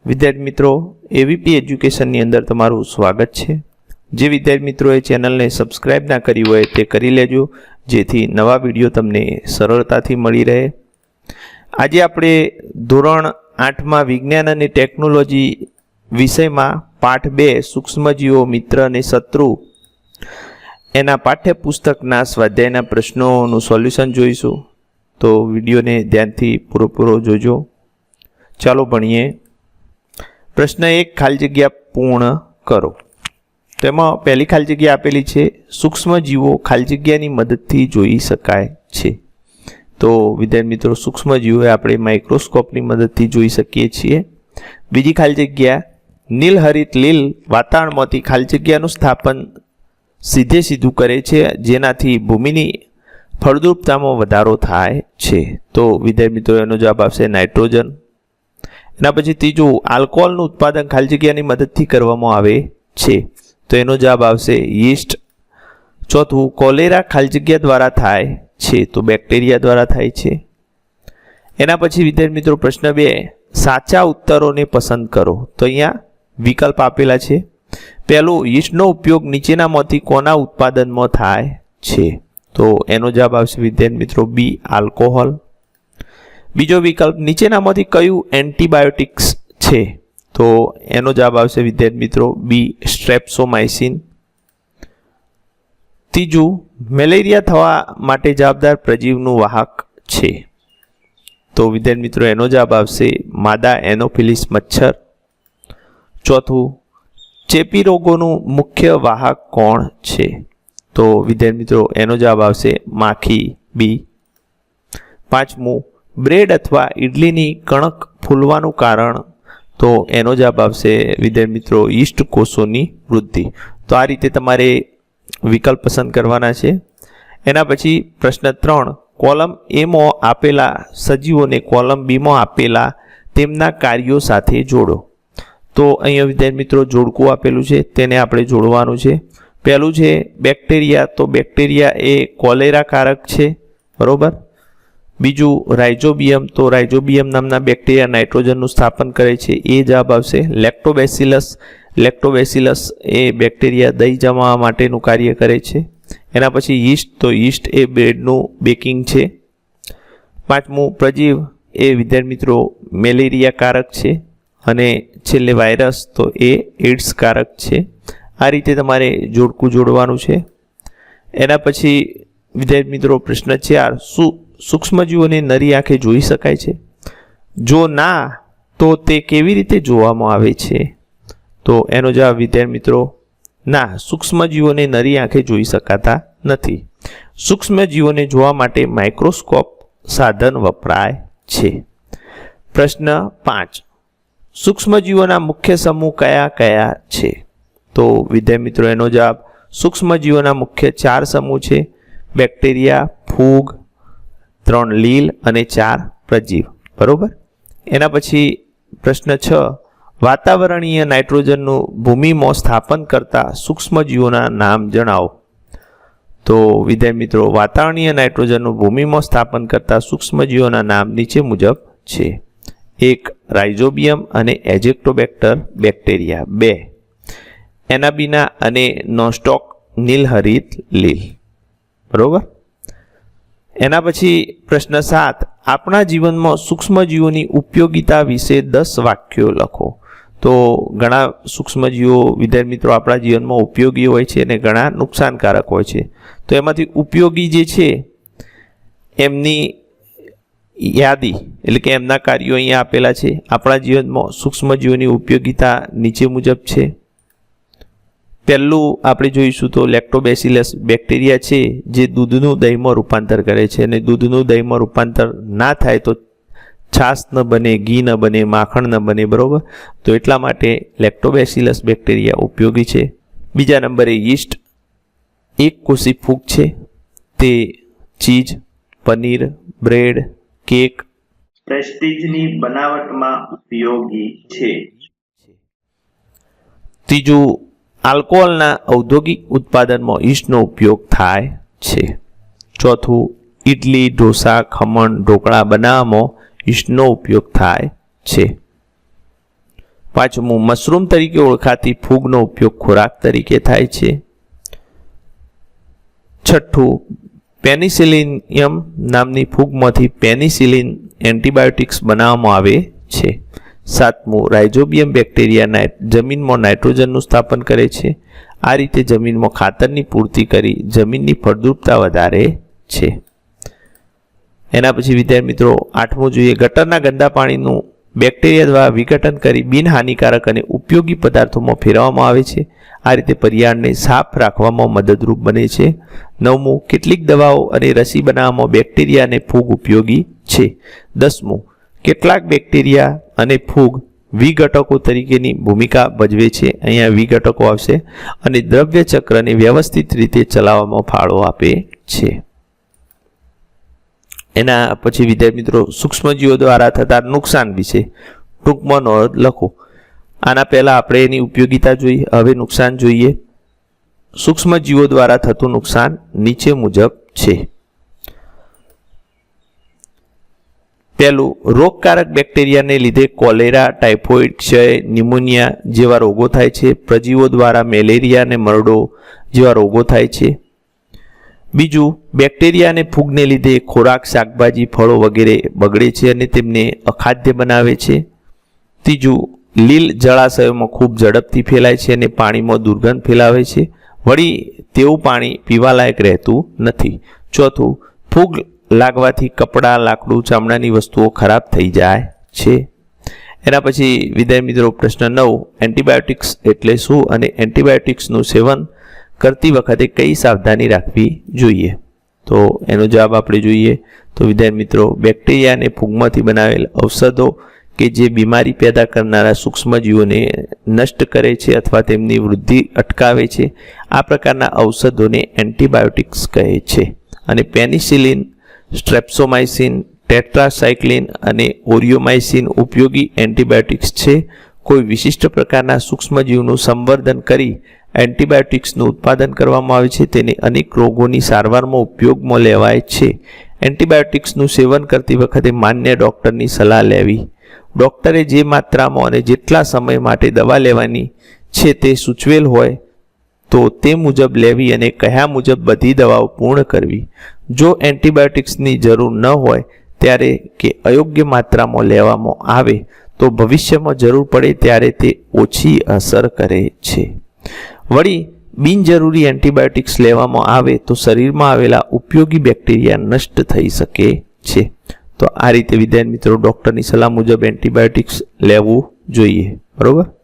વિદ્યાર્થી મિત્રો, એવીપી એજ્યુકેશનની અંદર તમારું સ્વાગત છે। જે વિદ્યાર્થી મિત્રોએ ચેનલને સબસ્ક્રાઇબ ના કરી હોય તે કરી લેજો, જેથી નવા વિડીયો તમને સરળતાથી મળી રહે। આજે આપણે ધોરણ 8માં વિજ્ઞાન અને ટેકનોલોજી વિષયમાં પાઠ 2 સૂક્ષ્મજીવો મિત્ર અને શત્રુ એના પાઠ્યપુસ્તકના સ્વાધ્યાયના પ્રશ્નોનું સોલ્યુશન જોઈશું। તો વિડીયોને ધ્યાનથી પૂરો જોજો। ચાલો ભણીએ। प्रश्न 1 खाली जग्या पूर्ण करो। तेमां पहली खाली जग्या आपेली छे सूक्ष्मजीवो खाली जग्यानी मददथी जोई शकाय छे। तो विद्यार्थी मित्रों, सूक्ष्मजीवो आपणे माइक्रोस्कोपनी मददथी जोई शकीए छीए। बीजी खाली जग्या नीलहरित लील वातावरणमांथी खाली जग्यानुं स्थापन सीधे सीधुं करे छे, जेनाथी भूमिनी फळद्रुपतामां वधारो थाय छे। तो विद्यार्थी मित्रों, एनो जवाब आवशे नाइट्रोजन। एना पछी तीजू आल्कोहोलनुं उत्पादन खाली जग्यानी मददथी करवामां आवे छे। तो एनो जवाब आवशे यीस्ट। चौथुं कोलेरा खाली जग्या द्वारा थाय छे। तो बेक्टेरिया द्वारा थाय छे। एना पछी विद्यार्थी मित्रों प्रश्न 2 साचा उत्तरोने पसंद करो। तो अहींया विकल्प आपेला छे। पहेलुं यीस्टनो उपयोग नीचेनामांथी कोना उत्पादनमां थाय छे। तो एनो जवाब आवशे विद्यार्थी मित्रों बी आल्कोहोल। बीजो विकल्प नीचेनामांथी कयुं एंटीबायोटिक्स छे। तो एनो जवाब आवशे विद्यार्थी मित्रों बी स्ट्रेप्टोमाइसिन। तीजू मलेरिया थवा माटे जवाबदार प्रजीवनुं वाहक छे। तो विद्यार्थी मित्रों एनो जवाब आवशे मादा एनोफिलिस मच्छर। चौथुं चेपी रोगोनुं मुख्य वाहक कोण छे। तो विद्यार्थी मित्रों एनो जवाब आवशे माखी बी। पांचमું ब्रेड अथवा इडलीनी कणक फूलवानुं कारण। तो एनो जवाब आवशे विद्यार्थी मित्रों यीस्ट कोषोनी वृद्धि। तो आ रीते तमारे विकल्प पसंद करवाना छे। एना पछी प्रश्न 3 कॉलम ए मां आपेला सजीवोने कॉलम बी मां आपेला तेमना कार्यों साथे जोड़ो। तो अहींया विद्यार्थी मित्रों जोड़कું आपेલું છે, તેને આપણે જોડવાનું છે। પહેલું છે બેક્ટેરિયા। તો બેક્ટેરિયા એ કોલેરા કારક છે, બરોબર। बीजू राइजोबियम। तो राइजोबियम नामना बेक्टेरिया नाइट्रोजन स्थापन करे छे, ए जवाब आवशे। लेक्टोबेसिलस। लेक्टोबेसिलस ए बेक्टेरिया दही जमावा माटेनुं कार्य करे छे। एना पछी यीस्ट। तो यीस्ट ए ब्रेडनुं बेकिंग छे। पांचमुं प्रजीव ए विद्यार्थी मित्रों मेलेरिया कारक छे। अने छेल्ले वायरस। तो ए एड्स कारक छे। आ रीते तमारे जोड़कું जोड़वानुं छे। एना पछी विद्यार्थी मित्रों प्रश्न 4 सूक्ष्मजीवोने नरी आंखे जोई शकाय छे? जो ना तो ते केवी रीते जोवामां आवे छे? तो एनो जवाब विद्यार्थी मित्रों ना, सूक्ष्मजीवोने नरी आंखे जोई शकाता नथी। सूक्ष्मजीवोने जोवा माटे माइक्रोस्कोप साधन वपराय छे। प्रश्न 5 सूक्ष्मजीवोना मुख्य समूह कया कया छे? तो विद्यार्थी मित्रों एनो जवाब सूक्ष्मजीवोना मुख्य 4 समूह छे। बेक्टेरिया, फूग, 3 लील અને 4 प्रजीव, बरोबर। एना पछी प्रश्न 6 वातावरणीय नाइट्रोजनનું भूमिમાં स्थापन करता सूक्ष्मजीवोना नाम जणावो। तो विद्यार्थी मित्रों वातावरणीय नाइट्रोजनનું भूमिમાં स्थापन करता सूक्ष्मजीवोना नाम नीचे मुजब छे। 1 राइजोबियम અને एजेक्टोबैक्टर बेक्टेरिया। 2 एनाबीना અને नॉस्टॉक नीलहरित लील, बरोबर। एना पछी प्रश्न 7 आपना जीवन में सूक्ष्मजीवोनी उपयोगिता विषे 10 वाक्यों लखो। तो घणा सूक्ष्मजीवो विद्यार्थी मित्रों आपणा जीवन में उपयोगी होय छे अने घणा नुकसानकारक होय छे। तो एमांथी उपयोगी जे छे एमनी यादी एटले के एमना कार्यों अहींया आपेला छे। आपणा जीवन में सूक्ष्मजीवोनी उपयोगिता नीचे मुजब छे। पहलू आपणे जोईशुं तो लेक्टोबेसिलस बेक्टेरिया छे जे दूधनुं दहीमां रूपांतर करे छे अने दूधनुं दहीमां रूपांतर ना थाय तो छास न बने, घी न बने, माखण न बने, बरोबर। तो एटला माटे लेक्टोबेसिलस बेक्टेरिया उपयोगी छे। बीजा नंबरे यीस्ट एक कोषी फूग छे। ते चीज, पनीर, ब्रेड, केक, पेस्ट्रीजनी बनावटमां उपयोगी छे। तीजू आल्कोहोलना औद्योगिक उत्पादन में यीस्टनो उपयोग थाय छे। चौथुं इडली, ढोसा, खमण, ढोकळा बनाववामां यीस्टनो उपयोग थाय छे। પાંચમું, મશરૂમ તરીકે ઓળખાતી ફૂગનો ઉપયોગ ખોરાક તરીકે થાય છે. છઠ્ઠું, પેનિસિલિયમ નામની ફૂગમાંથી પેનિસિલિન એન્ટીબાયોટિક્સ બનાવવામાં આવે છે. સાતમું, રાઇઝોબિયમ બેક્ટેરિયા જમીનમાં નાઇટ્રોજનનું સ્થાપન કરે છે. આ રીતે જમીનમાં ખાતરની પૂર્તિ કરી જમીનની ફળદ્રુપતા વધારે છે. એના પછી વિદ્યાર્થી મિત્રો આઠમું જોઈએ, ગટરના ગંદા પાણીનું બેક્ટેરિયા દ્વારા વિઘટન કરી બિનહાનિકારક અને ઉપયોગી પદાર્થોમાં ફેરવવામાં આવે છે. આ રીતે પર્યાવરણને સાફ રાખવામાં મદદરૂપ બને છે. નવમું, કેટલીક દવાઓ અને રસી બનાવવામાં બેક્ટેરિયા અને ફૂગ ઉપયોગી છે. દસમું, કેટલાક બેક્ટેરિયા અને ફૂગ વિઘટકો તરીકેની ભૂમિકા ભજવે છે. અહીંયા વિઘટકો આવશે અને દ્રવ્ય ચક્રને વ્યવસ્થિત રીતે ચલાવવામાં ફાળો આપે છે. એના પછી વિદ્યાર્થી મિત્રો સૂક્ષ્મજીવો દ્વારા થતા નુકસાન વિશે ટૂંકમાં નોંધ લખો. આના પહેલા આપણે એની ઉપયોગિતા જોઈ, હવે નુકસાન જોઈએ. સૂક્ષ્મજીવો દ્વારા થતું નુકસાન નીચે મુજબ છે. પહેલું, રોગકારક બેક્ટેરિયાને લીધે કોલેરા, ટાઇફોઇડ, ક્ષય, ન્યુમોનિયા જેવા રોગો થાય છે. પ્રજીવો દ્વારા મેલેરિયા અને મરડો જેવા રોગો થાય છે. બીજું, બેક્ટેરિયા અને ફૂગને લીધે ખોરાક, શાકભાજી, ફળો વગેરે બગડે છે અને તેમને અખાદ્ય બનાવે છે. ત્રીજું, લીલ જળાશયોમાં ખૂબ ઝડપથી ફેલાય છે અને પાણીમાં દુર્ગંધ ફેલાવે છે. વળી તેવું પાણી પીવાલાયક રહેતું નથી. ચોથું, ફૂગ લાગવાથી કપડાં, લાકડું, ચામડાની વસ્તુઓ ખરાબ થઈ જાય છે. એના પછી વિદ્યાર્થી મિત્રો પ્રશ્ન 9, એન્ટીબાયોટિક્સ એટલે શું અને એન્ટીબાયોટિક્સનું સેવન કરતી વખતે કઈ સાવધાની રાખવી જોઈએ? તો એનો જવાબ આપણે જોઈએ તો વિદ્યાર્થી મિત્રો, બેક્ટેરિયા અને ફૂગમાંથી બનાવેલ ઔષધો કે જે બીમારી પેદા કરનારા સૂક્ષ્મજીવોને નષ્ટ કરે છે અથવા તેમની વૃદ્ધિ અટકાવે છે, આ પ્રકારના ઔષધોને એન્ટીબાયોટિક્સ કહે છે. અને પેનિસિલિન, સ્ટ્રેપ્સોમાઇસિન, ટેટ્રાસાઇક્લિન અને ઓરિયોમાઇસિન ઉપયોગી એન્ટીબાયોટિક્સ છે. કોઈ વિશિષ્ટ પ્રકારના સૂક્ષ્મજીવનું સંવર્ધન કરી એન્ટીબાયોટિક્સનું ઉત્પાદન કરવામાં આવે છે. તેને અનેક રોગોની સારવારમાં ઉપયોગમાં લેવાય છે. એન્ટીબાયોટિક્સનું સેવન કરતી વખતે માન્ય ડૉક્ટરની સલાહ લેવી. ડૉક્ટરે જે માત્રામાં અને જેટલા સમય માટે દવા લેવાની છે તે સૂચવેલ હોય તો તે મુજબ લેવી અને કહ્યા મુજબ બધી દવાઓ પૂર્ણ કરવી. જો એન્ટીબાયોટિક્સની જરૂર ન હોય ત્યારે કે અયોગ્ય માત્રામાં લેવામાં આવે તો ભવિષ્યમાં જરૂર પડે ત્યારે તે ઓછી અસર કરે છે. વળી બિનજરૂરી એન્ટીબાયોટિક્સ લેવામાં આવે તો શરીરમાં આવેલા ઉપયોગી બેક્ટેરિયા નષ્ટ થઈ શકે છે. તો આ રીતે વિદ્યાર્થી મિત્રો ડૉક્ટરની સલાહ મુજબ એન્ટીબાયોટિક્સ લેવું જોઈએ. બરોબર.